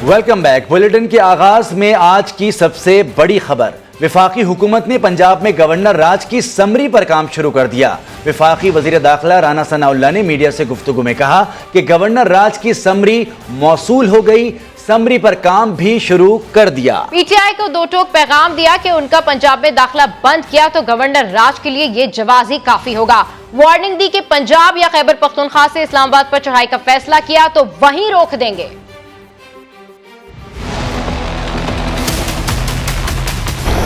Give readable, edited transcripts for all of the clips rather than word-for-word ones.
Welcome back. Bulletin के आगाज में आज की सबसे बड़ी खबर। विफाकी हुकूमत ने पंजाब में गवर्नर राज की समरी पर काम शुरू कर दिया। विफाकी वजीर दाखिला राना सनाउल्लाह ने मीडिया से गुफ्तगू में कहा कि गवर्नर राज की समरी मौसूल हो गई, समरी पर काम भी शुरू कर दिया। पीटीआई को दो टोक पैगाम दिया कि उनका पंजाब में दाखिला बंद किया तो गवर्नर राज के लिए ये जवाब ही काफी होगा। वार्निंग दी कि पंजाब या खैबर पख्तूनख्वा से इस्लामाबाद पर चढ़ाई का फैसला किया तो वहीं रोक देंगे।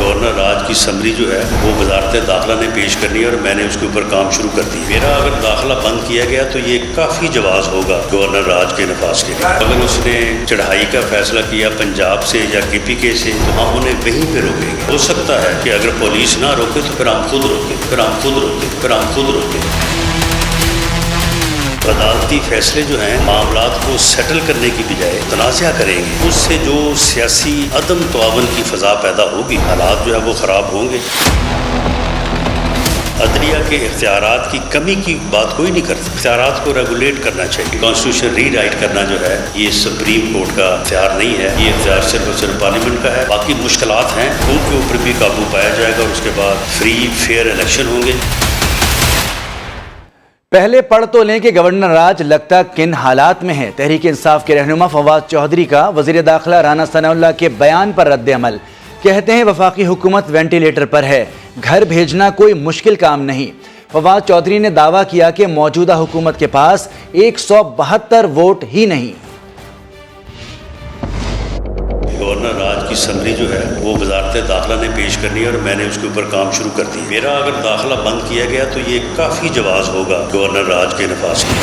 गवर्नर राज की समरी जो है वो वजारत दाखिला ने पेश करनी है और मैंने उसके ऊपर काम शुरू कर दी। मेरा अगर दाखिला बंद किया गया तो ये काफ़ी जवाब होगा गवर्नर राज के नफाज के लिए। अगर उसने चढ़ाई का फैसला किया पंजाब से या KPK से तो हम उन्हें वहीं पे रोकेंगे। हो सकता है कि अगर पुलिस ना रोके तो फिर हम खुद रोके, फिर हम खुद रोके, फिर हम खुद रोके। अदालती फैसले जो हैं मामलात को सेटल करने की बजाय तनाज़ा करेंगे, उससे जो सियासी अदम तवावन की फ़ज़ा पैदा होगी, हालात जो है वो ख़राब होंगे। अदलिया के इख्तियारात की कमी की बात कोई नहीं करता। इख्तियारात को रेगुलेट करना चाहिए। कॉन्स्टिट्यूशन रीराइट करना जो है ये सुप्रीम कोर्ट का इख्तियार नहीं है, ये इख्तियार सिर्फ और सिर्फ पार्लियामेंट का है। बाकी मुश्किलात हैं उनके ऊपर भी काबू पाया जाएगा और उसके बाद फ्री फेयर इलेक्शन होंगे। पहले पढ़ तो लें कि गवर्नर राज लगता किन हालात में है। तहरीक इंसाफ के रहनुमा फवाद चौधरी का वजीर दाखिला राना सनाउल्लाह के बयान पर रद्द अमल। कहते हैं वफाकी हुकूमत वेंटिलेटर पर है, घर भेजना कोई मुश्किल काम नहीं। फवाद चौधरी ने दावा किया कि मौजूदा हुकूमत के पास 172 वोट ही नहीं। गवर्नर राज की समरी जो है वो वजारत दाखिला ने पेश करनी है और मैंने उसके ऊपर काम शुरू कर दी। मेरा अगर दाखिला बंद किया गया तो ये काफ़ी जवाब होगा गवर्नर राज के नफाज के।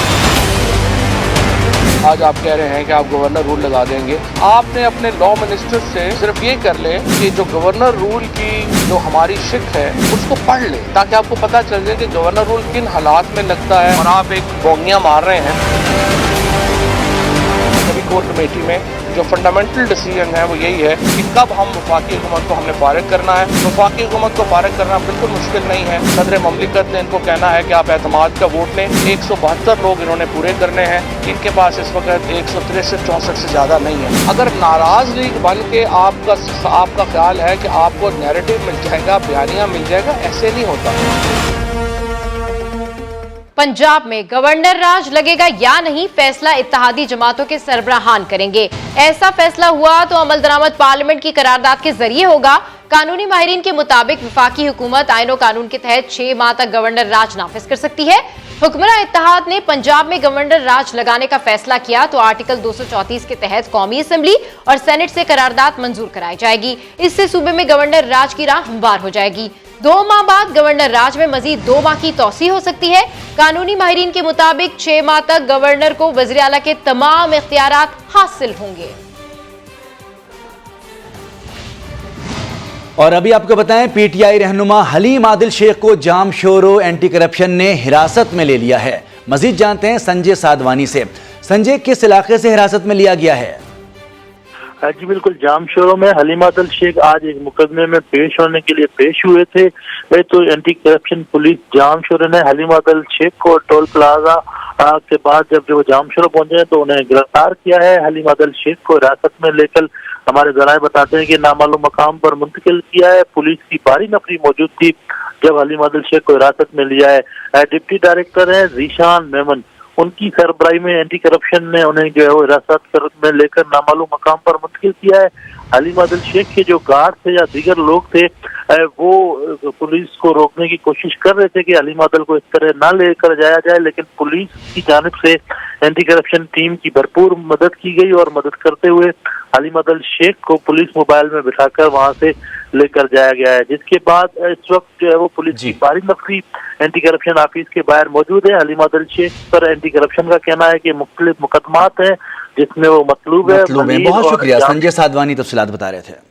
आज आप कह रहे हैं कि आप गवर्नर रूल लगा देंगे। आपने अपने लॉ मिनिस्टर से सिर्फ ये कर ले कि जो गवर्नर रूल की जो हमारी शिक है उसको पढ़ ले, ताकि आपको पता चल जाए कि गवर्नर रूल किन हालात में लगता है। और आप एक बोंगियां मार रहे हैं। सभी कोर कमेटी में जो फंडामेंटल डिसीजन है वो यही है कि कब हम वफाकी हुकूमत को हमने फारिग करना है। वफाकी हुकूमत को फारिग करना बिल्कुल मुश्किल नहीं है। सदर ममलिकत ने इनको कहना है कि आप एतमाद का वोट लें। 172 लोग इन्होंने पूरे करने हैं। इनके पास इस वक्त 163-64 से ज़्यादा नहीं है। अगर नाराज लीग बन के आपका ख्याल है कि आपको नैरेटिव मिल जाएगा, बयानिया मिल जाएगा, ऐसे नहीं होता। पंजाब में गवर्नर राज लगेगा या नहीं, फैसला इत्तेहादी जमातों के सरबराहान करेंगे। ऐसा फैसला हुआ तो अमल दरामद पार्लियामेंट की करारदाद के जरिए होगा। कानूनी माहिरीन के मुताबिक वफाकी हुकूमत आईन और कानून के तहत 6 माह तक गवर्नर राज नाफिज कर सकती है। हुक्मरान इत्तेहाद ने पंजाब में गवर्नर राज लगाने का फैसला किया तो आर्टिकल 234 के तहत कौमी असम्बली और सेनेट से करारदाद मंजूर कराई जाएगी। इससे सूबे में गवर्नर राज की राह हमवार हो जाएगी। 2 माह बाद गवर्नर राज में मजीद 2 माह की तौसी हो सकती है। कानूनी माहिरीन के मुताबिक 6 माह तक गवर्नर को वज़ीर आला के तमाम इख्तियारात हासिल होंगे। और अभी आपको बताएं, PTI रहनुमा हलीम आदिल शेख को जाम शोरो एंटी करप्शन ने हिरासत में ले लिया है। मजीद जानते हैं संजय साधवानी से। संजय, किस इलाके से हिरासत में लिया गया है? जी बिल्कुल, जाम शोरों में हलीम आदिल शेख आज एक मुकदमे में पेश होने के लिए पेश हुए थे। तो एंटी करप्शन पुलिस जाम शोरों ने हलीम आदिल शेख को टोल प्लाजा के बाद जब वो जाम शोरों पहुंचे तो उन्हें गिरफ्तार किया है। हलीम आदिल शेख को हिरासत में लेकर हमारे जराए बताते हैं कि नामालूम मकाम पर मुंतकिल किया है। पुलिस की भारी नफरी मौजूद थी जब हलीम आदिल शेख को हिरासत में लिया है। डिप्टी डायरेक्टर है जीशान मेमन, उनकी सरबराही में एंटी करप्शन ने उन्हें जो है वो हिरासत में लेकर नामालूम मकाम पर मुंतकिल किया है। हलीम आदिल शेख के जो गार्ड थे या दीगर लोग थे वो पुलिस को रोकने की कोशिश कर रहे थे कि हलीम आदिल को इस तरह ना लेकर जाया जाए, लेकिन पुलिस की जानिब से एंटी करप्शन टीम की भरपूर मदद की गई और मदद करते हुए हलीम आदिल शेख को पुलिस मोबाइल में बिठाकर वहां से लेकर जाया गया है। जिसके बाद इस वक्त जो है वो पुलिस की भारी नफरी एंटी करप्शन ऑफिस के बाहर मौजूद है। हलीम आदिल शेख पर एंटी करप्शन का कहना है कि मुख्तलिफ मुकदमात हैं जिसमें वो मतलूब है। बहुत शुक्रिया संजय साधवानी, तफसीलात बता रहे थे।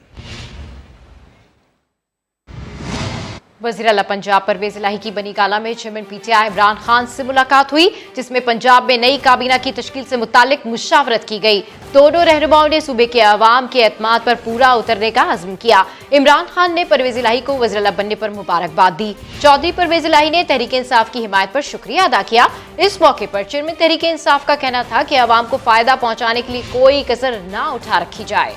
वज़ीर आला पंजाब परवेज इलाही की बनी काला में चेयरमैन पीटीआई इमरान खान से मुलाकात हुई, जिसमें पंजाब में नई काबीना की तश्कील से मुतालिक मुशावरत की गई। दोनों रहनुमाओं ने सूबे के अवाम के एतमाद पर पूरा उतरने का अज़्म किया। इमरान खान ने परवेज इलाही को वज़ीर आला बनने पर मुबारकबाद दी। चौधरी परवेज इलाही ने तहरीक इंसाफ की हिमायत पर शुक्रिया अदा किया। इस मौके पर चेयरमैन तहरीक इंसाफ का कहना था कि अवाम को फायदा पहुंचाने के लिए कोई कसर न उठा रखी जाए।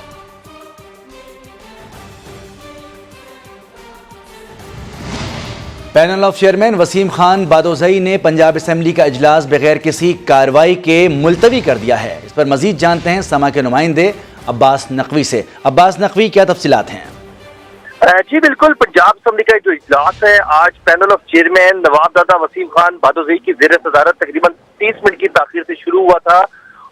Panel of chairman Waseem Khan Badozai ने पंजाब असम्बली का इजलास बगैर किसी कार्रवाई के मुलतवी कर दिया है। इस पर मजीद जानते हैं समा के नुमाइंदे अब्बास नकवी से। अब्बास नकवी, क्या तफसीलात हैं? जी बिल्कुल, पंजाब असम्बली का जो इजलास है आज panel of chairman Nawabzada Waseem Khan Badozai की ज़ेर सदारत तकरीबन 30 मिनट की ताखीर से शुरू हुआ था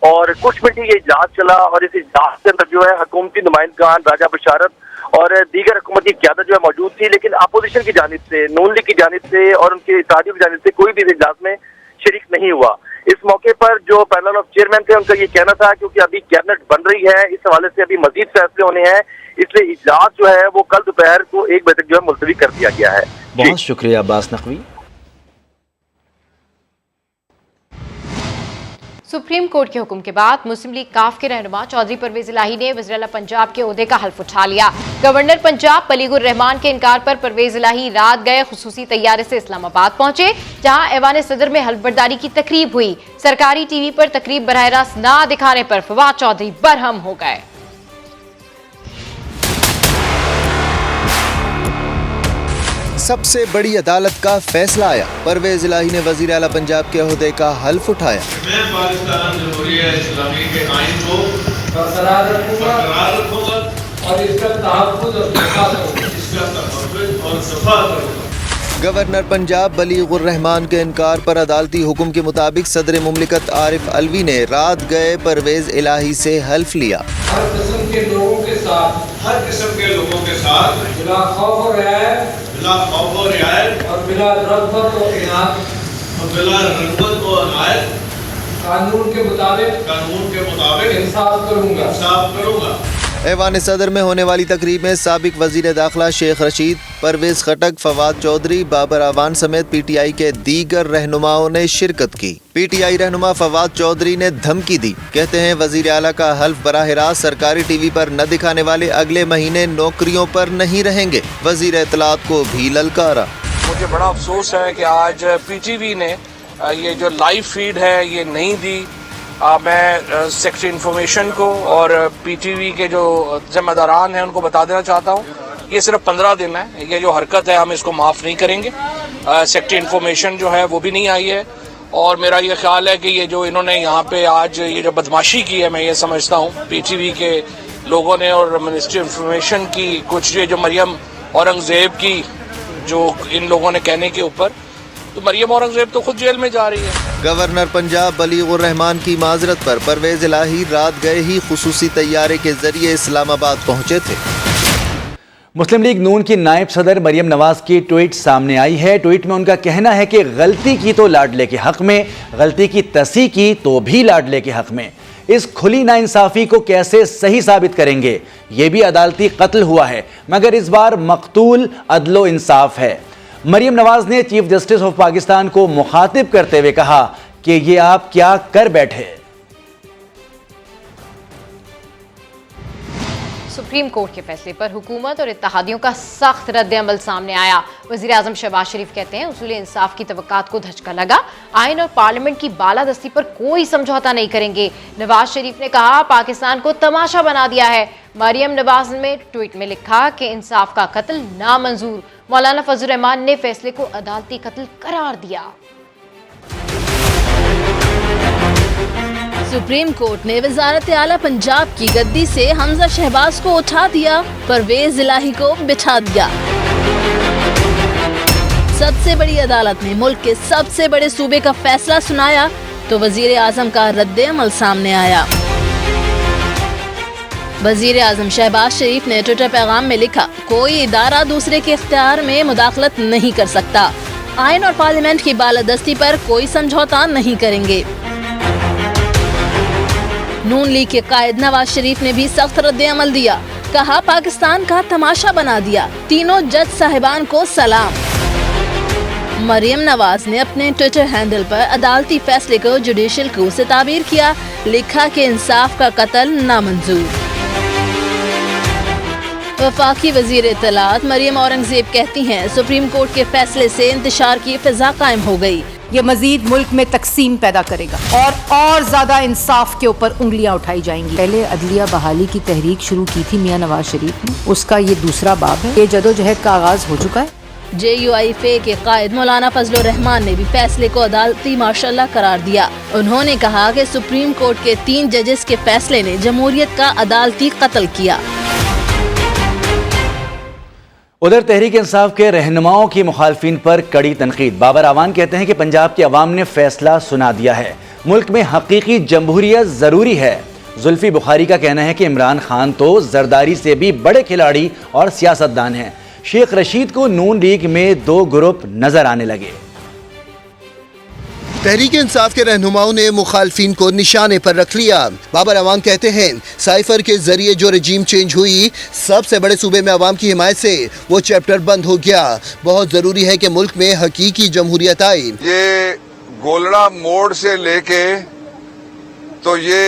और कुछ मिनट ही ये इजलास चला। और इस इजलास के अंदर जो है हुकूमती नुमाइंदगान, राजा बशारत और दीगर हुकूमत की क़यादत जो है मौजूद थी, लेकिन अपोजिशन की जानिब से, नून लीग की जानिब से और उनके इत्तेहादियों की जानिब से कोई भी इस इजलास में शरीक नहीं हुआ। इस मौके पर जो पैनल ऑफ चेयरमैन थे उनका ये कहना था क्योंकि अभी कैबिनेट बन रही है, इस हवाले से अभी मजीद फैसले होने हैं, इसलिए इजलास जो है वो कल दोपहर को 1 बजे तक जो है मुलतवी कर दिया गया है। बहुत शुक्रिया अब्बास नकवी। सुप्रीम कोर्ट के हुक्म के बाद मुस्लिम लीग काफ के रहनुमा चौधरी परवेज इलाही ने वज़ीर आला पंजाब के ओहदे का हल्फ उठा लिया। गवर्नर पंजाब बलीगुर रहमान के इनकार पर परवेज इलाही रात गए खुसूसी तैयारे से इस्लामाबाद पहुंचे, जहां ऐवान सदर में हल्फ बर्दारी की तकरीब हुई। सरकारी टीवी पर तकरीब बराह रास्त ना दिखाने पर फवाद चौधरी बरहम हो गए। सबसे बड़ी अदालत का फैसला आया, परवेज इलाही ने वज़ीर आला पंजाब के ओहदे का हल्फ उठाया। मैं पाकिस्तान जमहूरिया इस्लामी के आइन को बरकरार रखूंगा और इसका तहफ़्फ़ुज़ और सफा करूंगा। गवर्नर पंजाब बलीगुर रहमान के इनकार पर अदालती हुक्म के मुताबिक सदर मुमलिकत आरिफ अलवी ने रात गए परवेज इलाही से हल्फ लिया। हर किस्म के लोगों के साथ बिला खौफ और रियायत और बिला रग़बत और इनायत कानून के मुताबिक इंसाफ करूंगा। ऐवान सदर में होने वाली तकरीब में साबिक वजीर दाखिला शेख रशीद, परवेज खटक, फवाद चौधरी, बाबर आवान समेत पीटीआई के दीगर रहनुमाओं ने शिरकत की। पीटीआई रहनुमा फवाद चौधरी ने धमकी दी, कहते हैं वजीर आला का हल्फ बराह रास्त सरकारी टीवी पर न दिखाने वाले अगले महीने नौकरियों पर नहीं रहेंगे। वजीर इत्तलात को भी ललकारा। मुझे बड़ा अफसोस है कि आज पीटीवी ने ये जो लाइव फीड है ये नहीं दी। मैं सेक्रेटरी इंफॉर्मेशन को और पीटीवी के जो जिम्मेदारान हैं उनको बता देना चाहता हूँ, ये सिर्फ 15 दिन है, ये जो हरकत है हम इसको माफ़ नहीं करेंगे। सेक्रेटरी इंफॉर्मेशन जो है वो भी नहीं आई है और मेरा ये ख्याल है कि ये जो इन्होंने यहाँ पे आज ये जो बदमाशी की है, मैं ये समझता हूँ पीटीवी के लोगों ने और मिनिस्ट्री इंफॉर्मेशन की कुछ ये जो मरियम औरंगजेब की जो इन लोगों ने कहने के ऊपर, तो मरियम औरंगजेब तो खुद जेल में जा रही है। गवर्नर पंजाब बलीगुर रहमान की माजरत पर परवेज इलाही रात गए ही खुसूसी तैयारे के जरिए इस्लामाबाद पहुंचे थे। मुस्लिम लीग नून की नायब सदर मरियम नवाज की ट्वीट सामने आई है। ट्वीट में उनका कहना है कि गलती की तो लाडले के हक में, गलती की तसी की तो भी लाडले के हक में। इस खुली नाइंसाफी को कैसे सही साबित करेंगे? ये भी अदालती कत्ल हुआ है, मगर इस बार मकतूल अदलो इंसाफ है। मरियम नवाज ने चीफ जस्टिस ऑफ पाकिस्तान को मुखातिब करते हुए कहा कि ये आप क्या कर बैठे। सुप्रीम कोर्ट के फैसले पर हुकूमत और इत्तेहादियों का सख्त रद्द-ए-अमल सामने आया। वज़ीर आज़म शहबाज शरीफ कहते हैं उसूल इंसाफ की तवक्कात को धचका लगा, आइन और पार्लियामेंट की बालादस्ती पर कोई समझौता नहीं करेंगे। नवाज शरीफ ने कहा पाकिस्तान को तमाशा बना दिया है। मरियम नवाज ने ट्वीट में लिखा कि इंसाफ का कत्ल नामंजूर। मौलाना फजल रहमान ने फैसले को अदालती कत्ल करार दिया। सुप्रीम कोर्ट ने वजारत आला पंजाब की गद्दी से हमजा शहबाज को उठा दिया, परवेज इलाही को बिठा दिया। सबसे बड़ी अदालत ने मुल्क के सबसे बड़े सूबे का फैसला सुनाया तो वजीर आजम का रद्द-ए-अमल सामने आया। वजीर आजम शहबाज शरीफ ने ट्विटर पैगाम में लिखा, कोई इदारा दूसरे के इख्तियार में मुदाखलत नहीं कर सकता। आइन और पार्लियामेंट की बालादस्ती पर कोई समझौता नहीं करेंगे। नून लीग के कायद नवाज शरीफ ने भी सख्त रद्द-ए-अमल दिया। कहा पाकिस्तान का तमाशा बना दिया, तीनों जज साहिबान को सलाम। मरियम नवाज ने अपने ट्विटर हैंडल पर अदालती फैसले को जुडिशल कू से ताबीर किया। लिखा कि इंसाफ का कत्ल नामंजूर। वफाकी वजीर इत्तलात मरियम औरंगजेब कहती हैं सुप्रीम कोर्ट के फैसले से इंतशार की फिजा कायम हो गई। ये मजीद मुल्क में तकसीम पैदा करेगा और ज्यादा इंसाफ के ऊपर उंगलियां उठाई जाएंगी। पहले अदलिया बहाली की तहरीक शुरू की थी मियां नवाज शरीफ ने, उसका ये दूसरा बाब है। ये जदोजहद का आगाज हो चुका है। JUIFA के कायद मौलाना फजलुर रहमान ने भी फैसले को अदालती माशाल्लाह करार दिया। उन्होंने कहा कि सुप्रीम कोर्ट के 3 जजेस के फैसले ने जमहूरियत का अदालती कत्ल किया। उधर तहरीक इंसाफ के रहनुमाओं की मुखालफिन पर कड़ी तनकीद। बाबर आवान कहते हैं कि पंजाब की आवाम ने फैसला सुना दिया है, मुल्क में हकीकी जमहूरियत जरूरी है। जुल्फी बुखारी का कहना है कि इमरान खान तो जरदारी से भी बड़े खिलाड़ी और सियासतदान हैं। शेख रशीद को नून लीग में 2 ग्रुप नजर आने लगे। तहरीक इंसाफ के रहनुमाओं ने मुखालफिन को निशाने पर रख लिया। बाबर अवान कहते हैं साइफर के जरिए जो रजीम चेंज हुई, सबसे बड़े सूबे में अवाम की हिमायत से वो चैप्टर बंद हो गया। बहुत जरूरी है कि मुल्क में हकीकी जमहूरियत आए। ये गोलड़ा मोड़ से लेके तो ये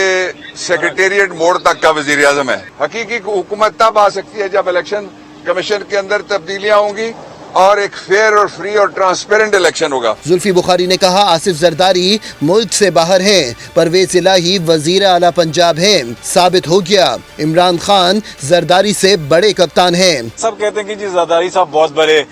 सेक्रेटेरिएट मोड़ तक का वजीर आजम है। हकीकी हुकूमत तब आ सकती है जब इलेक्शन कमीशन के अंदर तब्दीलियां होंगी और एक फेयर और फ्री और ट्रांसपेरेंट इलेक्शन होगा। जुल्फी बुखारी ने कहा आसिफ जरदारी मुल्क से बाहर हैं, परवेज इलाही वजीर आला पंजाब हैं। साबित हो गया इमरान खान जरदारी से बड़े कप्तान हैं। सब कहते हैं कि जी जरदारी साहब बहुत बड़े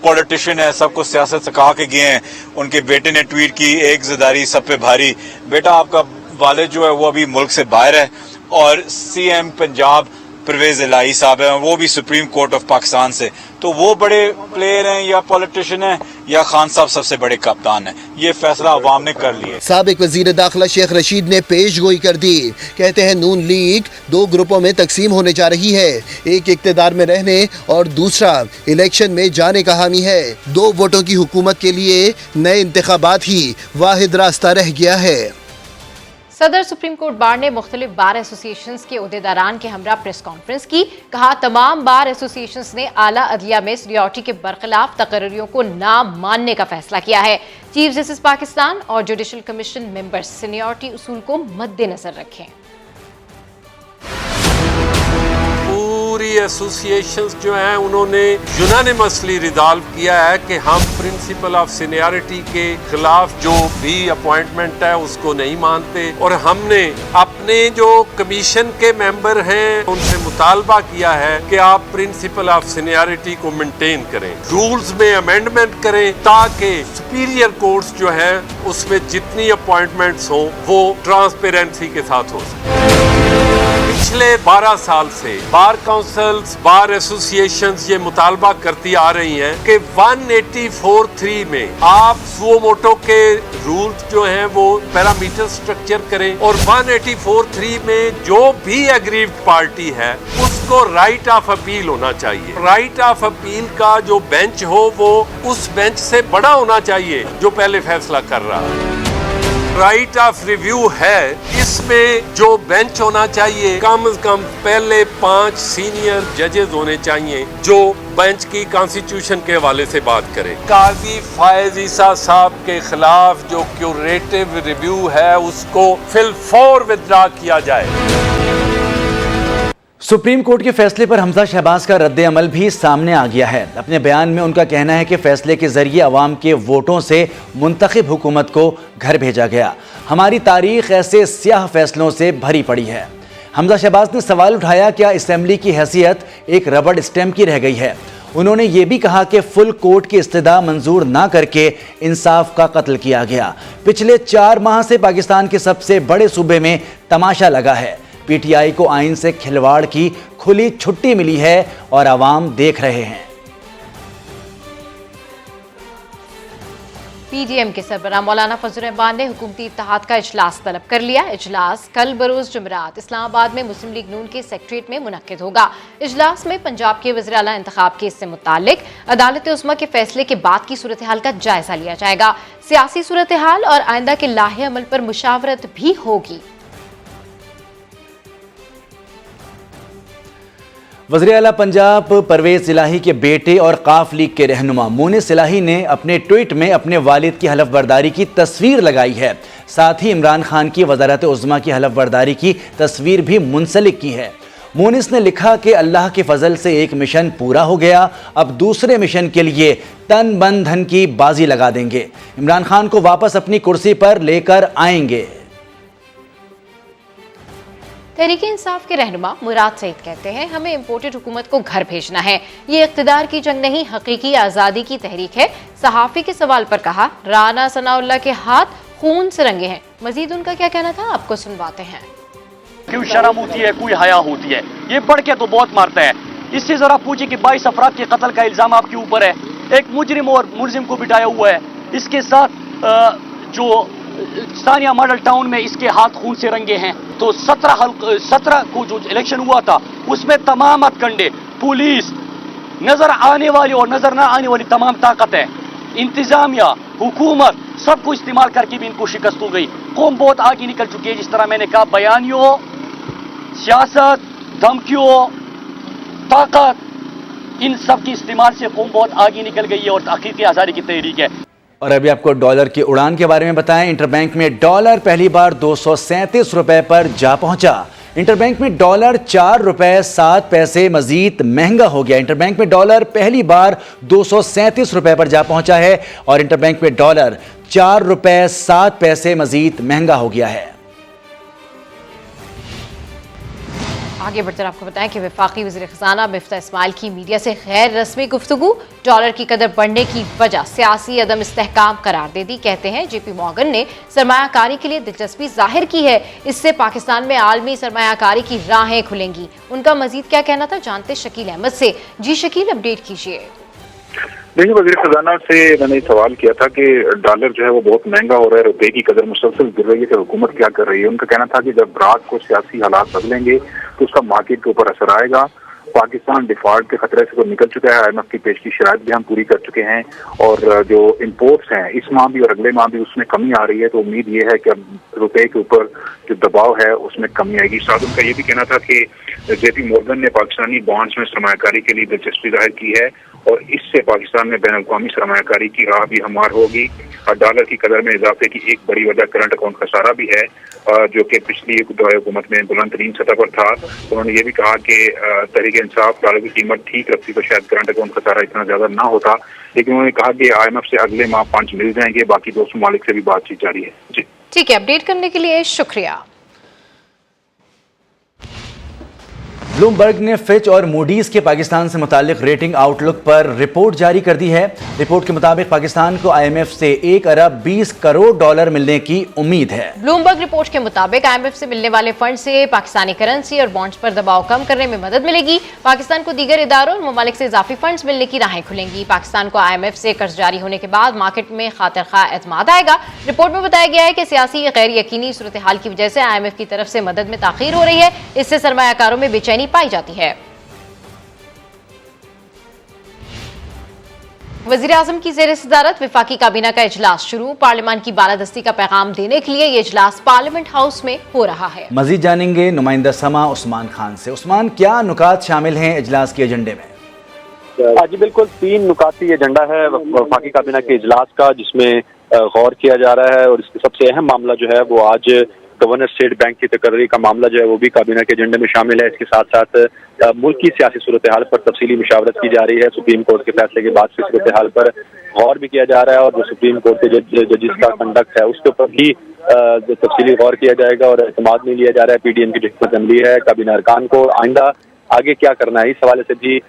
पॉलिटिशियन है, सबको सियासत सिखा के गए हैं। उनके बेटे ने ट्वीट की एक जरदारी सब पे भारी। बेटा आपका वालिद जो है वो अभी मुल्क से बाहर है और CM पंजाब परवेज इलाही साहब हैं, वो भी सुप्रीम कोर्ट ऑफ पाकिस्तान से। तो वो बड़े प्लेयर हैं या पॉलिटिशियन हैं या खान साहब सबसे बड़े कप्तान हैं। ये फैसला अवाम ने कर लिया। साबिक वजीर दाखिला शेख रशीद ने पेश गोई कर दी। कहते हैं नून लीग 2 ग्रुपों में तकसीम होने जा रही है, एक इक्तदार में रहने और दूसरा इलेक्शन में जाने का हामी है। 2 वोटों की हुकूमत के लिए नए इंतखाबात ही वाहिद रास्ता रह गया है। सदर सुप्रीम कोर्ट बार ने मुख्तलिफ बार एसोसिएशंस के उहदेदारान के हमरा प्रेस कॉन्फ्रेंस की। कहा तमाम बार एसोसिएशंस ने आला अदलिया में सीनियरिटी के बरखिलाफ तकर्रियों को ना मानने का फैसला किया है। चीफ जस्टिस पाकिस्तान और जुडिशल कमीशन मेंबर्स सीनियरिटी उसूल को मद्देनजर रखें। पूरी एसोसिएशंस जो हैं उन्होंने यूनानिमसली रिजॉल्व किया है कि हम प्रिंसिपल ऑफ सीनियरिटी के खिलाफ जो भी अपॉइंटमेंट है उसको नहीं मानते और हमने अपने जो कमीशन के मेंबर हैं उनसे मुतालबा किया है कि आप प्रिंसिपल ऑफ सीनियरिटी को मेंटेन करें, रूल्स में अमेंडमेंट करें ताकि सुपीरियर कोर्ट्स जो है उसमें जितनी अपॉइंटमेंट्स हो वो ट्रांसपेरेंसी के साथ हो सके। पिछले 12 साल से बार काउंसिल्स, बार एसोसिएशंस ये मुतालबा करती आ रही हैं कि 184(3) में आप सुओ मोटो के रूल्स जो हैं वो पैरामीटर स्ट्रक्चर करें और 184(3) में जो भी एग्रीव्ड पार्टी है उसको राइट ऑफ अपील होना चाहिए। राइट ऑफ अपील का जो बेंच हो वो उस बेंच से बड़ा होना चाहिए जो पहले फैसला कर रहा है। राइट ऑफ रिव्यू है, इसमें जो बेंच होना चाहिए कम से कम पहले 5 सीनियर जजेस होने चाहिए जो बेंच की कॉन्स्टिट्यूशन के हवाले से बात करें। काजी फायज ईसा साहब के खिलाफ जो क्यूरेटिव रिव्यू है उसको फिलफौर विथड्रॉ किया जाए। सुप्रीम कोर्ट के फैसले पर हमजा शहबाज का रद्द अमल भी सामने आ गया है। अपने बयान में उनका कहना है कि फैसले के जरिए अवाम के वोटों से मुंतखब हुकूमत को घर भेजा गया। हमारी तारीख ऐसे स्याह फैसलों से भरी पड़ी है। हमजा शहबाज ने सवाल उठाया क्या असेंबली की हैसियत एक रबड़ स्टैम्प की रह गई है। उन्होंने ये भी कहा कि फुल कोर्ट की इस्तदा मंजूर ना करके इंसाफ का कत्ल किया गया। पिछले 4 माह से पाकिस्तान के सबसे बड़े सूबे में तमाशा लगा है। PTI को आइन से खिलवाड़ की खुली छुट्टी मिली है और आवाम देख रहे हैं। PDM के सरबराह मौलाना फजलुर रहमान ने हुकूमती इत्तेहाद का इजलास तलब कर लिया। इजलास कल बरोज जुमरात इस्लामाबाद में मुस्लिम लीग नून के सेक्रेटरीट में मुनक्किद होगा। इजलास में पंजाब के वज़ीर आला इंतखाब केस से मुतालिक अदालत उस्मा के फैसले के बाद की सूरत हाल का जायजा लिया जाएगा। सियासी सूरत हाल और आइंदा के लाहे अमल पर मुशावरत भी होगी। वज़ीर आला पंजाब परवेज इलाही के बेटे और काफ लीग के रहनुमा मोनिस इलाही ने अपने ट्वीट में अपने वालिद की हलफ बर्दारी की तस्वीर लगाई है। साथ ही इमरान खान की वज़ारत उज़्मा की हलफ बर्दारी की तस्वीर भी मुंसलिक की है। मोनिस ने लिखा कि अल्लाह के फजल से एक मिशन पूरा हो गया, अब दूसरे मिशन के लिए तन मन धन की बाजी लगा देंगे। इमरान खान को वापस अपनी कुर्सी पर लेकर आएंगे। तहरीक इंसाफ के रहनुमा मुराद सईद कहते हैं, हमें इम्पोर्टेड हुकूमत को घर भेजना है। ये इख्तिदार की जंग नहीं, हकीकी आज़ादी की तहरीक है। सहाफ़ी के सवाल पर कहा, राना सनाउल्लाह के हाथ खून से रंगे हैं। मजीद उनका क्या कहना था, आपको सुनवाते हैं। क्यों शर्म होती है, कोई हया होती है? ये पढ़ के तो बहुत मारता है। इससे जरा पूछिए कि 22 अफराद के कत्ल का इल्जाम आपके ऊपर है, एक मुजरिम और मुलजिम को बिठाया हुआ है। इसके साथ जो स्थानीय मॉडल टाउन में इसके हाथ खून से रंगे हैं। तो 17 को जो इलेक्शन हुआ था उसमें तमाम हथकंडे, पुलिस, नजर आने वाली और नजर ना आने वाली तमाम ताकत है, इंतजामिया, हुकूमत, सबको इस्तेमाल करके भी इनको शिकस्त हो गई। कौम बहुत आगे निकल चुकी है। जिस तरह मैंने कहा, बयानियों, सियासत, धमकियों, ताकत, इन सब के इस्तेमाल से कौम बहुत आगे निकल गई है और हकीकी आज़ादी की तहरीक है। और अभी आपको डॉलर की उड़ान के बारे में बताएं। इंटरबैंक में डॉलर पहली बार 237 रुपए पर जा पहुंचा। इंटरबैंक में डॉलर 4 रुपए 7 पैसे मजीद महंगा हो गया। इंटरबैंक में डॉलर पहली बार 237 रुपए पर जा पहुंचा है और इंटरबैंक में डॉलर 4 रुपए 7 पैसे मजीद महंगा हो गया है। आगे बढ़कर आपको बताएं कि वफाकी वज़ीर ख़ज़ाना मिफ्ता इस्माइल की मीडिया से गैर रस्मी गुफ्तगू डॉलर की कदर बढ़ने की वजह सियासी अदम इस्तेहकाम करार दे दी। कहते हैं JP मॉर्गन ने सरमायाकारी के लिए दिलचस्पी जाहिर की है, इससे पाकिस्तान में आलमी सरमायाकारी की राहें खुलेंगी। उनका मजीद क्या कहना था, जानते शकील अहमद से। जी शकील, अपडेट कीजिए। देखिए, वज़ीर खजाना से मैंने सवाल किया था कि डॉलर जो है वो बहुत महंगा हो रहा है, रुपए की कदर मुसलसल गिर रही है, कि हुकूमत क्या कर रही है। उनका कहना था कि जब रात को सियासी हालात बदलेंगे तो उसका मार्केट के ऊपर असर आएगा। पाकिस्तान डिफॉल्ट के खतरे से तो निकल चुका है, IMF की पेश की शराइत भी हम पूरी कर चुके हैं और जो इम्पोर्ट्स हैं इस माह भी और अगले माह भी उसमें कमी आ रही है। तो उम्मीद ये है कि अब रुपए के ऊपर जो दबाव है उसमें कमी आएगी। साथ उनका ये भी कहना था कि JP मॉर्गन ने पाकिस्तानी बॉन्ड्स में सरमायाकारी के लिए दिलचस्पी जाहिर की है और इससे पाकिस्तान में बैन अवी सरमायाकारी की राह भी हमार होगी। और डॉलर की कदर में इजाफे की एक बड़ी वजह करंट अकाउंट खसारा भी है, जो कि पिछली हुकूमत में बुलंद तरीन सतह पर था। उन्होंने ये भी कहा कि तहरीक इंसाफ डॉलर की कीमत ठीक रखती तो शायद करंट अकाउंट खसारा इतना ज्यादा ना होता, लेकिन उन्होंने कहा कि IMF से अगले माह 5 मिल जाएंगे। बाकी 2 ममालिक से भी बातचीत जारी है। जी ठीक है, अपडेट करने के लिए शुक्रिया। ब्लूमबर्ग ने फिच और मूडीज के पाकिस्तान से मुतालिक रेटिंग आउटलुक पर रिपोर्ट जारी कर दी है। रिपोर्ट के मुताबिक पाकिस्तान को IMF से 1 अरब 20 करोड़ डॉलर मिलने की उम्मीद है। ब्लूमबर्ग रिपोर्ट के मुताबिक IMF से मिलने वाले फंड से पाकिस्तानी करेंसी और बॉन्ड्स पर दबाव कम करने में मदद मिलेगी। पाकिस्तान को दीगर इदारों और ममालिक से इजाफी फंड्स मिलने की राहें खुलेंगी। पाकिस्तान को IMF से कर्ज जारी होने के बाद मार्केट में खातिर खा एतमाद आएगा। रिपोर्ट में बताया गया है कि सियासी गैर यकीनी सूरत हाल की वजह से IMF की तरफ से मदद में ताखीर हो रही है। इससे सरमायाकारों में बेचैनी पाई जाती है। वज़ीर आज़म की ज़ेर सदारत वफाकी काबीना का इजलास शुरू। पार्लियामान की बालादस्ती का पैगाम देने के लिए ये इजलास पार्लियामेंट हाउस में हो रहा है। मजीद जानेंगे नुमाइंदा समा उस्मान खान से। उस्मान, क्या नुकात शामिल हैं इजलास के एजेंडे में? जी बिल्कुल, 3 नुकाती एजेंडा है वफाकी काबीना के इजलास का, जिसमें गौर किया जा रहा है। और इसके सबसे अहम मामला जो है वो आज गवर्नर स्टेट बैंक की तकर्री का मामला जो है वो भी काबीना के एजेंडे में शामिल है। इसके साथ साथ मुल्क की सियासी सूरत हाल पर तफसीली मुशावरत की जा रही है। सुप्रीम कोर्ट के फैसले के बाद की सूरत हाल पर गौर भी किया जा रहा है और जो सुप्रीम कोर्ट के जजिस का कंडक्ट है उसके ऊपर भी तफसीली गौर किया जाएगा और एतमाद नहीं लिया जा रहा है। PDM की जो हिकमत अमली है काबीना अरकान को आइंदा आगे क्या करना है, इस हवाले से भी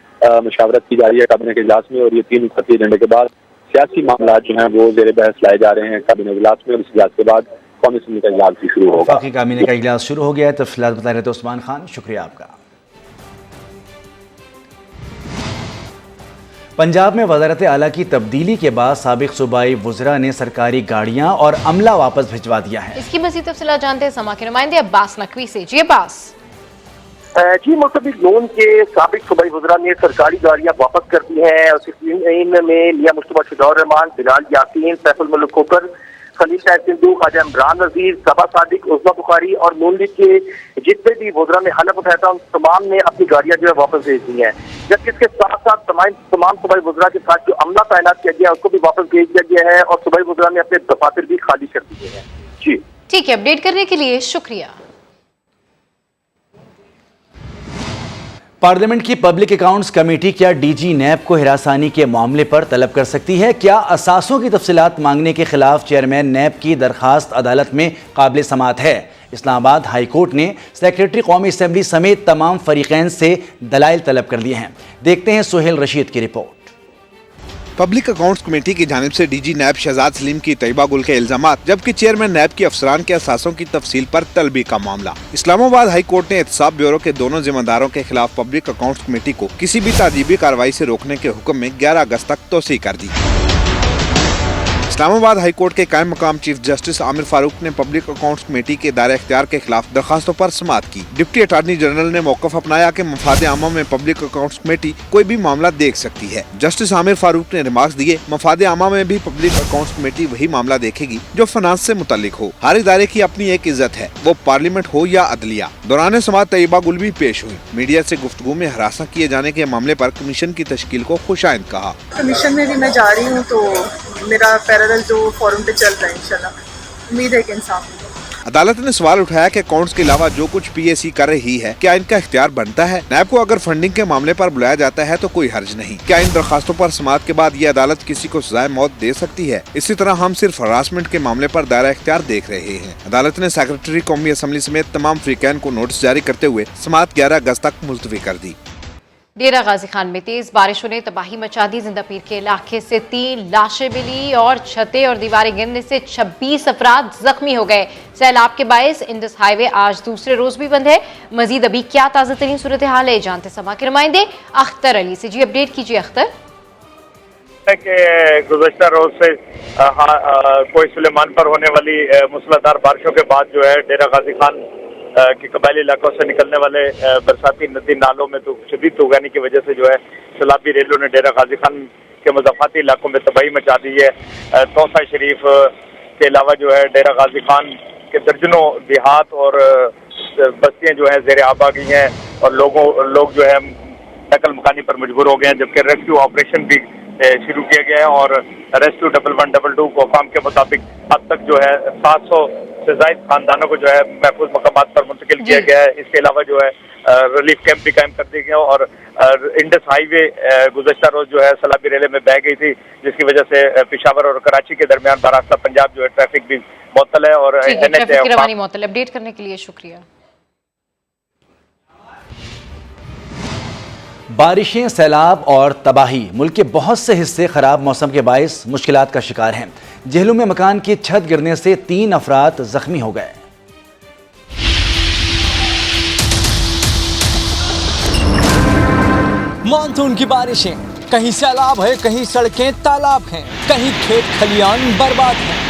मुशावरत की जा रही है काबीना के इजलास में। और ये 3 नुकाती एजेंडे के बाद सियासी मामला जो है वो जेर बहस लाए जा रहे हैं काबीना इजलास में। और इस इजलास के बाद कौमी असम्बली का इजलास भी शुरू होगा। वफाकी काबीना का इजलास शुरू हो गया है। तफसीलात बता रहे थे उस्मान खान, शुक्रिया आपका। पंजाब में वज़ारत आला की तब्दीली के बाद साबिक सूबाई वुज़रा ने सरकारी गाड़ियां और अमला वापस भिजवा दिया है। इसकी मज़ीद तफसीलात जानते हैं समा के नुमाइंदे अब्बास नकवी से। जी अब्बास। जी मुस्तबिक लोन के साबिक सूबाई वज़रा ने सरकारी गाड़ियां वापस कर दी हैं और इनमें मियां मुस्तफा शहदौर रहमान, बिलाल यासीन, सैफुल मुल्क खोकर, खलील तैयब सिंधु, ख्वाजा इमरान नजीर, सबा सादिक, उस्मा बुखारी और नून लीग के जितने भी वज़रा ने हलफ उठाया था उन तमाम ने अपनी गाड़ियां जो है वापस भेज दी हैं। जबकि इसके साथ साथ तमाम सूबाई वज़रा के साथ जो अमला तैनात किया गया उसको भी वापस भेज दिया गया है और सूबाई वज़रा ने अपने दफातर भी खाली कर दिए हैं। जी ठीक है, अपडेट करने के लिए शुक्रिया। पार्लियामेंट की पब्लिक अकाउंट्स कमेटी क्या डीजी नैब को हिरासानी के मामले पर तलब कर सकती है? क्या असासों की तफसीलात मांगने के खिलाफ चेयरमैन नैब की दरखास्त अदालत में काबिल समाअत है? इस्लामाबाद हाई कोर्ट ने सेक्रेटरी कौमी असम्बली समेत तमाम फरीकैन से दलाइल तलब कर लिए हैं। देखते हैं सोहेल रशीद की रिपोर्ट। पब्लिक अकाउंट्स कमेटी की जानिब से डीजी नैब शहजाद सलीम की तैयबा गुल के इल्जामात, जबकि चेयरमैन नैब की अफसरान के असासों की तफसील पर तलबी का मामला। इस्लामाबाद हाई कोर्ट ने एहतसाब ब्यूरो के दोनों जिम्मेदारों के खिलाफ पब्लिक अकाउंट्स कमेटी को किसी भी ताजीबी कार्रवाई से रोकने के हुक्म में 11 अगस्त तक तोसी कर दी। इस्लामाबाद हाई कोर्ट के कायम मकाम चीफ जस्टिस आमिर फारूक ने पब्लिक अकाउंट्स कमेटी के दायरे इख्तियार के खिलाफ दरखास्तों पर समाअत की। डिप्टी अटार्नी जनरल ने मौक़िफ़ अपनाया कि मफाद आमा में पब्लिक अकाउंट्स कमेटी कोई भी मामला देख सकती है। जस्टिस आमिर फारूक ने रिमार्क्स दिए, मफाद आमा में भी पब्लिक अकाउंट्स कमेटी वही मामला देखेगी जो फाइनेंस से मुतल्लिक हो। हर इदारे की अपनी एक इज्जत है, वो पार्लियामेंट हो या अदलिया। दौरान समाअत तैयबा गुल भी पेश हुई। मीडिया से गुफ्तगू में हरासा किए जाने के मामले पर कमीशन की तश्कील को खुशाइंद कहा। कमीशन में भी मैं जा रही हूँ तो मेरा पैरेलल जो फॉरम पे चल रहा है, इंशाल्लाह उम्मीद है कि इंसाफ होगा। अदालत ने सवाल उठाया कि अकाउंट्स के अलावा जो कुछ पीएसी कर रही है क्या इनका इख्तियार बनता है? नैब को अगर फंडिंग के मामले पर बुलाया जाता है तो कोई हर्ज नहीं। क्या इन दरखास्तों पर समाअत के बाद ये अदालत किसी को सजाए मौत दे सकती है? इसी तरह हम सिर्फ हरासमेंट के मामले पर दायरा इख्तियार देख रहे हैं। अदालत ने सेक्रेटरी कौमी असम्बली समेत तमाम फ्रीकैन को नोटिस जारी करते हुए समाअत 11 अगस्त तक मुलतवी कर दी। डेरा गाजी खान में तेज बारिशों ने तबाही मचा दी। जिंदा पीर के इलाके से 3 लाशें मिली और छतें और दीवारें गिरने से 26 अफराद जख्मी हो गए। सैलाब के बायस इंडस हाईवे आज दूसरे रोज भी बंद है। मजीद अभी क्या ताज़ा तरीन सूरत हाल है, जानते समा के नुमाइंदे अख्तर अली से। जी अपडेट कीजिए अख्तर। गुज़श्ता रोज से कोई सुलेमान पर होने वाली मूसलाधार बारिशों के बाद जो है डेरा गाजी खान के कबायली इलाकों से निकलने वाले बरसाती नदी नालों में तो शदीद तूफानी की वजह से जो है सैलाबी रेलों ने डेरा गाजी खान के मुज़ाफ़ाती इलाकों में तबाही मचा दी है। तोसा शरीफ के अलावा जो है डेरा गाजी खान के दर्जनों देहात और बस्तियां जो है ज़ेर आब आ गई हैं और लोग जो है नकल मकानी पर मजबूर हो गए हैं। जबकि रेस्क्यू ऑपरेशन भी शुरू किया गया है और रेस्क्यू 1112 को काम के मुताबिक अब तक जो है 700 से ज़ायद खानदानों को जो है महफूज मकामात पर मुंतकिल किया गया है। इसके अलावा जो है रिलीफ कैंप भी कायम कर दिए गए और इंडस हाईवे गुज़श्ता रोज जो है सैलाबी रेले में बह गई थी, जिसकी वजह से पेशावर और कराची के दरमियान बरास्ता पंजाब जो है ट्रैफिक भी मुअत्तल है और अपडेट करने के लिए शुक्रिया। बारिशें, सैलाब और तबाही मुल्क के बहुत से हिस्से खराब मौसम के बायस मुश्किलात का शिकार हैं। जेहलू में मकान की छत गिरने से 3 अफराद जख्मी हो गए। मानसून की बारिशें, कहीं सैलाब है, कहीं सड़कें तालाब हैं, कहीं खेत खलियान बर्बाद हैं।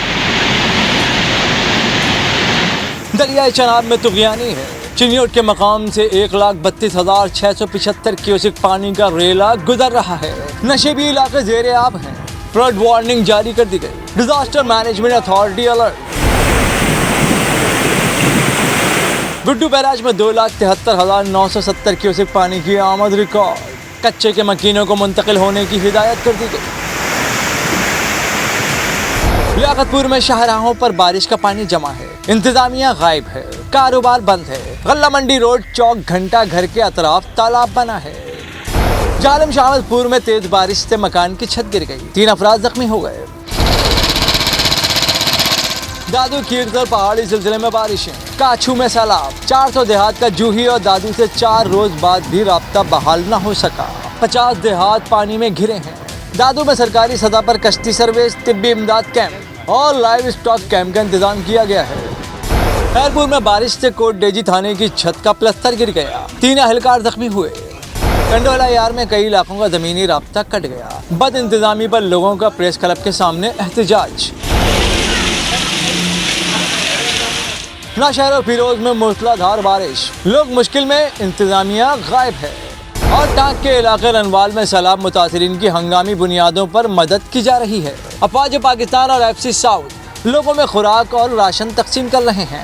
दरियाए चनाब में तुगयानी है। चिनियोट के मकाम से 1,32,675 क्यूसेक पानी का रेला गुजर रहा है। नशेबी इलाके ज़ेरे आब हैं। फ्लड वार्निंग जारी कर दी गई। Disaster management authority alert. Guddu barrage में 2,73,970 क्यूसेक पानी की आमद रिकॉर्ड। कच्चे के मकीनों को मुंतकिल होने की हिदायत कर दी गई। लियाकतपुर में शाहराहों पर बारिश का पानी जमा है। इंतजामिया गायब है, कारोबार बंद है। गल्ला मंडी रोड चौक घंटा घर के अतराफ तालाब बना है। जालिम शाहमदपुर में तेज बारिश से मकान की छत गिर गई, 3 अफराद जख्मी हो गए। दादू कीरतल पहाड़ी सिलसिले में बारिशें, काछू में सैलाब। 400 देहात का जूही और दादू से 4 रोज बाद भी राब्ता बहाल न हो सका। 50 देहात पानी में घिरे हैं। दादू में सरकारी सतह पर कश्ती सर्विस, तिब्बी इमदाद कैंप और लाइव स्टॉक कैंप का इंतजाम किया गया है। खैरपुर में बारिश से कोट डेजी थाने की छत का प्लस्तर गिर गया, 3 अहलकार जख्मी हुए। कंडोला यार में कई इलाकों का जमीनी राब्ता कट गया। बद इंतजामी पर लोगों का प्रेस क्लब के सामने एहतजाज। नौशहर और फिरोज में मूसलाधार बारिश, लोग मुश्किल में, इंतजामिया गायब है। और टांग के इलाके रनवाल में सैलाब मुतासरीन की हंगामी बुनियादों पर मदद की जा रही है। अफवाज पाकिस्तान और FC साउथ लोगों में खुराक और राशन तकसीम कर रहे हैं।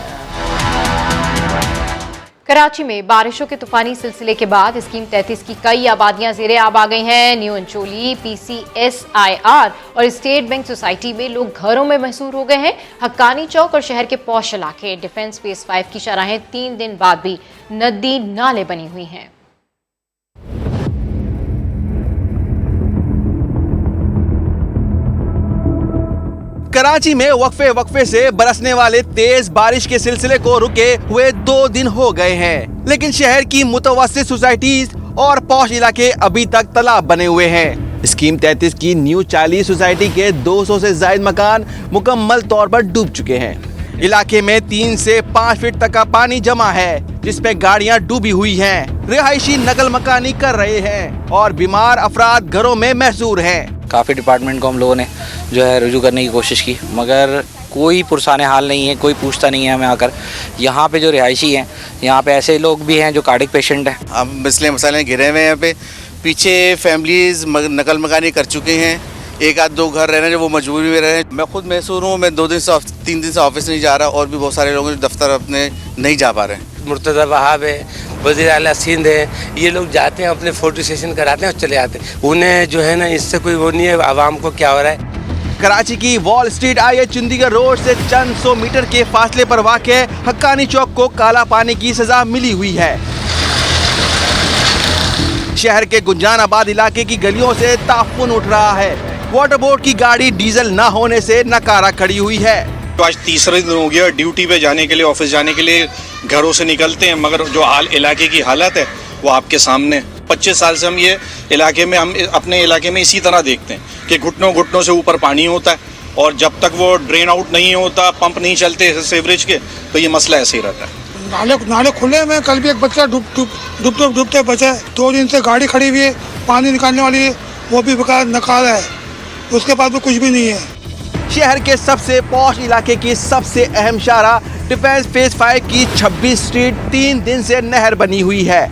कराची में बारिशों के तूफानी सिलसिले के बाद स्कीम 33 की कई आबादियां ज़ेरे आब आ गई हैं। न्यू अंचोली, PCSIR और स्टेट बैंक सोसाइटी में लोग घरों में महसूर हो गए हैं। हक्कानी चौक और शहर के पौश इलाके डिफेंस फेज 5 की शराहें 3 दिन बाद भी नदी नाले बनी हुई हैं। कराची में वक्फे से बरसने वाले तेज बारिश के सिलसिले को रुके हुए 2 दिन हो गए हैं, लेकिन शहर की मुतवस्सित सोसाइटीज और पौश इलाके अभी तक तालाब बने हुए हैं। स्कीम 33 की न्यू 40 सोसाइटी के 200 से ज्यादा मकान मुकम्मल तौर पर डूब चुके हैं। इलाके में 3 से 5 फीट तक का पानी जमा है, जिसमें गाड़ियां डूबी हुई हैं। रिहायशी नकल मकानी कर रहे हैं और बीमार अफराद घरों में महसूर हैं। काफ़ी डिपार्टमेंट को हम लोगों ने जो है रुजू करने की कोशिश की, मगर कोई पुरसाने हाल नहीं है, कोई पूछता नहीं है हमें आकर। यहाँ पे जो रिहायशी हैं, यहाँ पे ऐसे लोग भी हैं जो कार्डिक पेशेंट हैं। अब मसले मसाले घिरे हुए हैं। यहाँ पे पीछे फैमिलीज नकल मकानी कर चुके हैं। 1-2 घर रहने जो वो मजबूरी में रहे। मैं खुद महसूर हूँ। मैं 3 दिन से ऑफिस नहीं जा रहा और भी बहुत सारे लोग दफ्तर अपने नहीं जा पा रहे हैं। मुर्तज़ा वहाब है, वज़ीर आला सिंध है, ये लोग जाते हैं अपने फोटो सेशन कराते हैं और चले आते हैं। उन्हें जो है ना इससे कोई वो नहीं है आवाम को क्या हो रहा है। कराची की wall street IH Chandigarh road से चंद 100 मीटर के फासले पर वाक़ हक्कानी चौक को काला पानी की सजा मिली हुई है। शहर के गुंजानाबाद इलाके की गलियों से ताफुन उठ रहा है। वाटर बोर्ड की गाड़ी डीजल न होने से नकारा खड़ी हुई है। तो आज तीसरा दिन हो गया ड्यूटी पे जाने के लिए, ऑफिस जाने के लिए घरों से निकलते हैं, मगर जो इलाके की हालत है वो आपके सामने। 25 साल से हम ये इलाके में अपने इलाके में इसी तरह देखते हैं कि घुटनों से ऊपर पानी होता है और जब तक वो ड्रेन आउट नहीं होता, पंप नहीं चलते सीवरेज के, तो ये मसला ऐसे ही रहता है। नाले खुले में कल भी एक बच्चा डूबते बचा है। 2 दिन से गाड़ी खड़ी हुई है, पानी निकालने वाली है, वो भी बेकार नकारा है, उसके बाद भी कुछ भी नहीं है। शहर के सबसे पौश इलाके की सबसे अहम शाहरा डिफेंस फेज 5 की 26 स्ट्रीट 3 दिन से नहर बनी हुई है।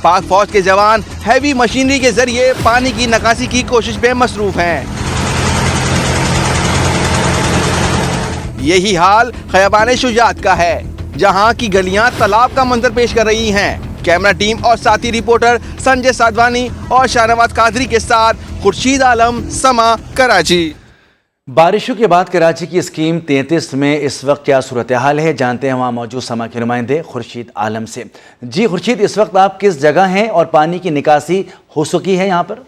पाक फौज के जवान हैवी मशीनरी के जरिए पानी की निकासी की कोशिश में मसरूफ हैं। यही हाल खयाबान शुजात का है, जहां की गलियां तालाब का मंजर पेश कर रही हैं। कैमरा टीम और साथी रिपोर्टर संजय साधवानी और शाहनवाज कादरी के साथ खुर्शीद आलम, समा, कराची। बारिशों के बाद कराची की स्कीम 33 में इस वक्त क्या सूरत हाल है, जानते हैं वहाँ मौजूद समा के नुमाइंदे खुर्शीद आलम से। जी खुर्शीद, इस वक्त आप किस जगह हैं और पानी की निकासी हो चुकी है यहाँ पर?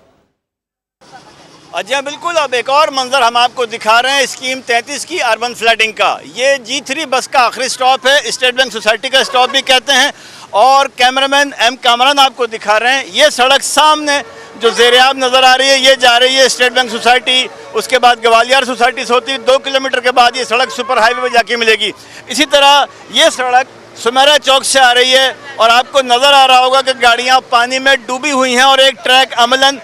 जी हाँ बिल्कुल, अब एक और मंजर हम आपको दिखा रहे हैं स्कीम 33 की अर्बन फ्लडिंग का। ये G3 बस का आखिरी स्टॉप है, स्टेट बैंक सोसाइटी का स्टॉप भी कहते हैं, और कैमरामैन M कामरान आपको दिखा रहे हैं। ये सड़क सामने जो ज़ेरे-आब नज़र आ रही है, ये जा रही है स्टेट बैंक सोसाइटी, उसके बाद गवालियर सोसाइटी से होती है। 2 किलोमीटर के बाद ये सड़क सुपर हाईवे पर जाके मिलेगी। इसी तरह ये सड़क सुमेरा चौक से आ रही है और आपको नज़र आ रहा होगा कि गाड़ियाँ पानी में डूबी हुई हैं और एक ट्रैक अमलन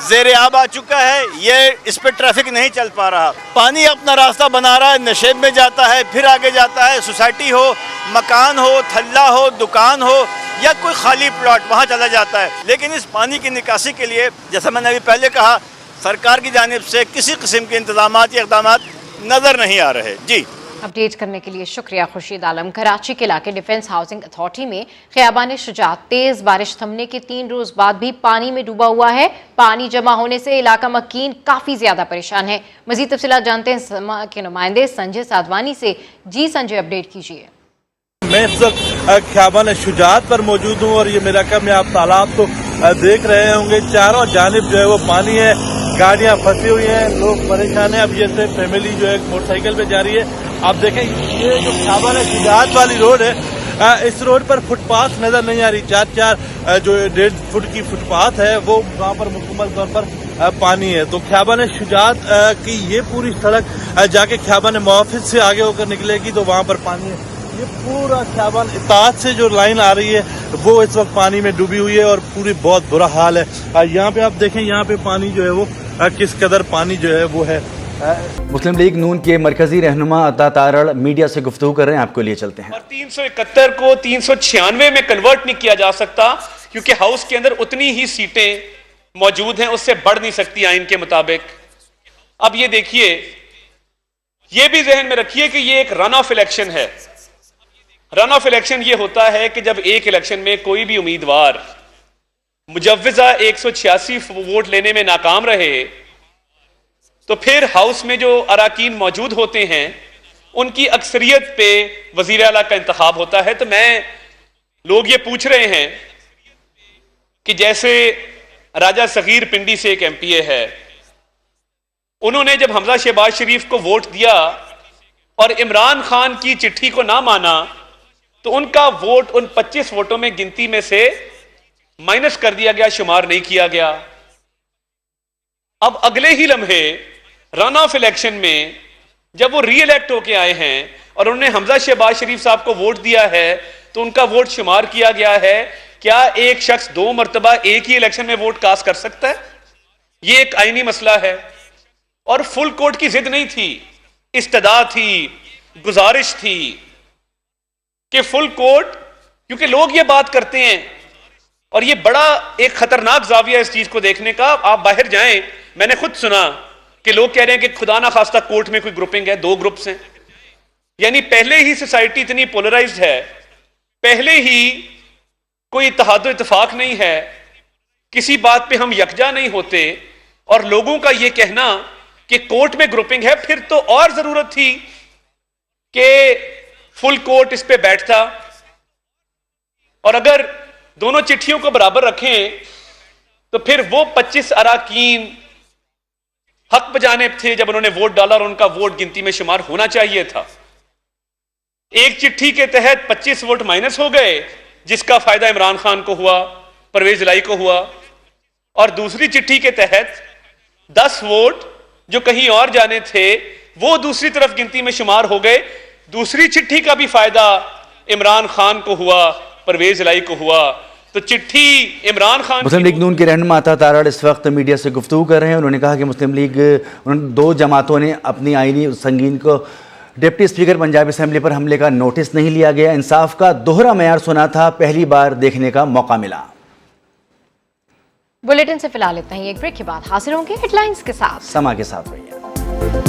ज़ेरे-आब आ चुका है। ये इस पर ट्रैफिक नहीं चल पा रहा। पानी अपना रास्ता बना रहा है, नशेब में जाता है, फिर आगे जाता है। सोसाइटी हो, मकान हो, थल्ला हो, दुकान हो या कोई खाली प्लॉट, वहाँ चला जाता है। लेकिन इस पानी की निकासी के लिए, जैसा मैंने अभी पहले कहा, सरकार की जानिब से किसी किस्म के इंतजामात या इक़दामात नज़र नहीं आ रहे। जी, अपडेट करने के लिए शुक्रिया खुर्शीद आलम। कराची के इलाके डिफेंस हाउसिंग अथॉरिटी में खयाबान शुजात तेज बारिश थमने के 3 रोज बाद भी पानी में डूबा हुआ है। पानी जमा होने से इलाका मकीन काफी ज्यादा परेशान है। मजीद तफसीलात जानते हैं समा के नुमाइंदे संजय साधवानी से। जी संजय, अपडेट कीजिए। मैं इस वक्त खयाबान शुजात पर मौजूद हूँ और ये मेरा क्या में आप तालाब तो देख रहे होंगे, चारों जानिब जो है वो पानी है, गाड़ियां फंसी हुई हैं, लोग परेशान हैं। अब ये से फैमिली जो है मोटरसाइकिल पे जा रही है। आप देखें ये जो खयाबान शुजात वाली रोड है, इस रोड पर फुटपाथ नजर नहीं आ रही। 4 जो 1.5 फुट की फुटपाथ है वो वहाँ पर मुकम्मल तौर पर पानी है। तो खयाबान शुजात की ये पूरी सड़क जाके खयाबान मुआफिज से आगे होकर निकलेगी तो वहाँ पर पानी है। ये पूरा खयाबान इताद से जो लाइन आ रही है वो इस वक्त पानी में डूबी हुई है और पूरी बहुत बुरा हाल है। यहाँ पे आप देखें, यहाँ पे पानी जो है वो किस कदर पानी जो है वो है। मुस्लिम लीग नून के मरकजी रहनुमा अता तारड़ मीडिया से गुफ्तगू कर रहे हैं, आपको लिए चलते हैं। और 371 को 396 में कन्वर्ट नहीं किया जा सकता क्योंकि हाउस के अंदर उतनी ही सीटें मौजूद हैं उससे बढ़ नहीं सकती आइन के मुताबिक। अब ये देखिए, ये भी जहन में रखिए कि ये एक रन ऑफ इलेक्शन है। रन ऑफ इलेक्शन ये होता है कि जब एक इलेक्शन में कोई भी उम्मीदवार मुजव्वज़ा 186 वोट लेने में नाकाम रहे तो फिर हाउस में जो अराकीन मौजूद होते हैं उनकी अक्सरियत पे वजीर आला का इंतखाब होता है। तो लोग ये पूछ रहे हैं कि जैसे राजा सगीर पिंडी से एक MPA है, उन्होंने जब हमजा शहबाज शरीफ को वोट दिया और इमरान खान की चिट्ठी को ना माना तो उनका वोट उन 25 वोटों में गिनती में से माइनस कर दिया गया, शुमार नहीं किया गया। अब अगले ही लम्हे रन ऑफ इलेक्शन में जब वो री इलेक्ट होके आए हैं और उन्होंने हमजा शहबाज शरीफ साहब को वोट दिया है तो उनका वोट शुमार किया गया है। क्या एक शख्स 2 मरतबा एक ही इलेक्शन में वोट कास्ट कर सकता है? ये एक आईनी मसला है। और फुल कोर्ट की जिद नहीं थी, इस्तदा थी, गुजारिश थी कि फुल कोर्ट, क्योंकि लोग ये बात करते हैं और ये बड़ा एक खतरनाक जाविया इस चीज को देखने का। आप बाहर जाएं, मैंने खुद सुना कि लोग कह रहे हैं कि खुदा ना खास्ता कोर्ट में कोई ग्रुपिंग है, 2 ग्रुप्स हैं। यानी पहले ही सोसाइटी इतनी पोलराइज्ड है, पहले ही कोई इत्तेहाद इत्तेफाक नहीं है, किसी बात पे हम यकजा नहीं होते। और लोगों का ये कहना कि कोर्ट में ग्रुपिंग है, फिर तो और जरूरत थी कि फुल कोर्ट इस पे बैठता। और अगर दोनों चिट्ठियों को बराबर रखें तो फिर वो 25 अराकीन हक बजानिब थे जब उन्होंने वोट डाला और उनका वोट गिनती में शुमार होना चाहिए था। एक चिट्ठी के तहत 25 वोट माइनस हो गए, जिसका फायदा इमरान खान को हुआ, परवेज लाई को हुआ, और दूसरी चिट्ठी के तहत 10 वोट जो कहीं और जाने थे वो दूसरी तरफ गिनती में शुमार हो गए। दूसरी चिट्ठी का भी फायदा इमरान खान को हुआ, परवेज लाई को हुआ। तो चिट्ठी इमरान खान, मुस्लिम लीग नून के रहनुमा अता तारड़ इस वक्त मीडिया से गुफ्तगू कर रहे हैं। उन्होंने कहा कि मुस्लिम लीग 2 जमातों ने अपनी आईनी संगीन को डिप्टी स्पीकर पंजाब असेंबली पर हमले का नोटिस नहीं लिया गया। इंसाफ का दोहरा मेयार सुना था, पहली बार देखने का मौका मिला। बुलेटिन से फिलहाल इतना ही। एक ब्रेक के बाद हाजिर होंगे हेडलाइंस के साथ। समा के साथ रहिए।